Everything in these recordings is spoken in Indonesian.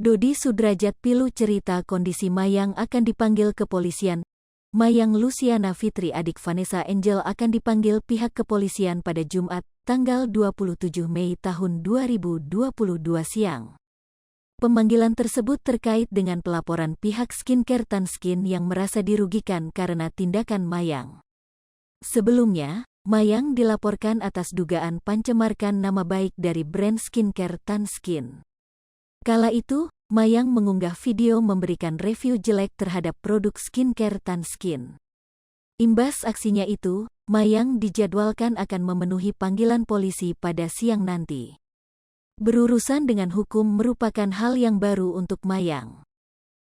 Dodi Sudrajat pilu cerita kondisi Mayang akan dipanggil kepolisian. Mayang Luciana Fitri adik Vanessa Angel akan dipanggil pihak kepolisian pada Jumat, tanggal 27 Mei tahun 2022 siang. Pemanggilan tersebut terkait dengan pelaporan pihak skincare Tanskin yang merasa dirugikan karena tindakan Mayang. Sebelumnya, Mayang dilaporkan atas dugaan pencemarkan nama baik dari brand skincare Tanskin. Kala itu, Mayang mengunggah video memberikan review jelek terhadap produk skincare Tanskin. Imbas aksinya itu, Mayang dijadwalkan akan memenuhi panggilan polisi pada siang nanti. Berurusan dengan hukum merupakan hal yang baru untuk Mayang.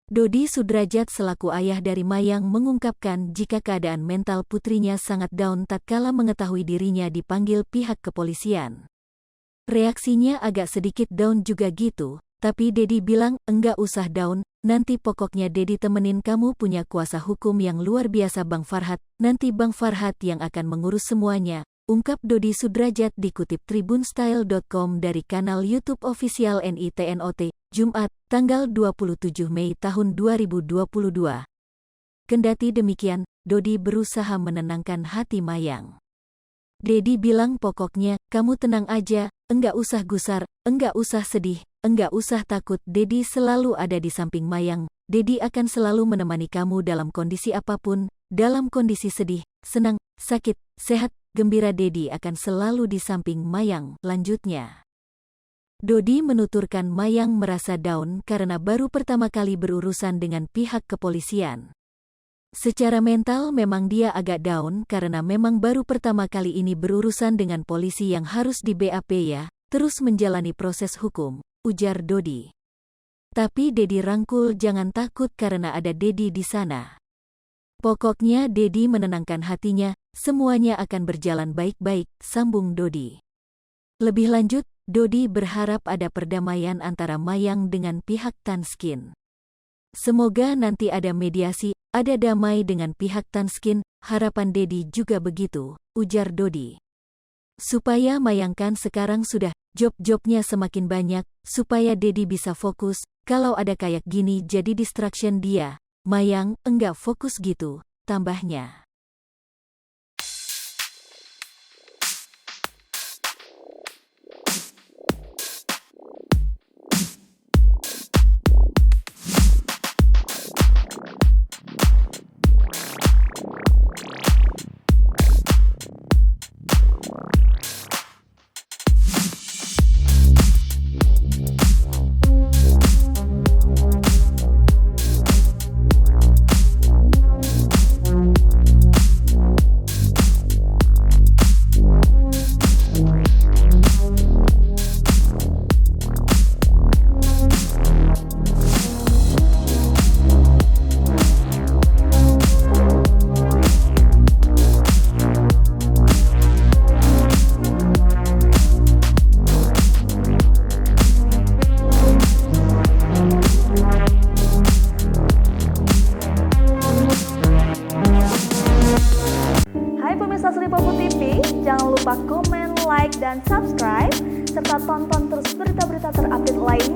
Dodi Sudrajat selaku ayah dari Mayang mengungkapkan jika keadaan mental putrinya sangat down tatkala mengetahui dirinya dipanggil pihak kepolisian. Reaksinya agak sedikit down juga gitu. Tapi Dedi bilang, enggak usah down, nanti pokoknya Dedi temenin kamu punya kuasa hukum yang luar biasa Bang Farhat, nanti Bang Farhat yang akan mengurus semuanya, ungkap Dodi Sudrajat dikutip tribunstyle.com dari kanal YouTube official NITNOT, Jumat, tanggal 27 Mei tahun 2022. Kendati demikian, Dodi berusaha menenangkan hati Mayang. Dedi bilang pokoknya, kamu tenang aja, enggak usah gusar, enggak usah sedih, enggak usah takut. Dedi selalu ada di samping Mayang. Dedi akan selalu menemani kamu dalam kondisi apapun, dalam kondisi sedih, senang, sakit, sehat, gembira. Dedi akan selalu di samping Mayang, lanjutnya. Dodi menuturkan Mayang merasa down karena baru pertama kali berurusan dengan pihak kepolisian. Secara mental memang dia agak down karena memang baru pertama kali ini berurusan dengan polisi yang harus di BAP ya, terus menjalani proses hukum, ujar Dodi. Tapi Dedi rangkul jangan takut karena ada Dedi di sana. Pokoknya Dedi menenangkan hatinya, semuanya akan berjalan baik-baik, sambung Dodi. Lebih lanjut, Dodi berharap ada perdamaian antara Mayang dengan pihak Tanskin. Semoga nanti ada mediasi, ada damai dengan pihak Tanskin, harapan Dedi juga begitu, ujar Dodi. Supaya Mayang kan sekarang sudah, job-jobnya semakin banyak, supaya Dedi bisa fokus, kalau ada kayak gini jadi distraction dia, Mayang enggak fokus gitu, tambahnya. TV, jangan lupa komen, like, dan subscribe, serta tonton terus berita-berita terupdate lainnya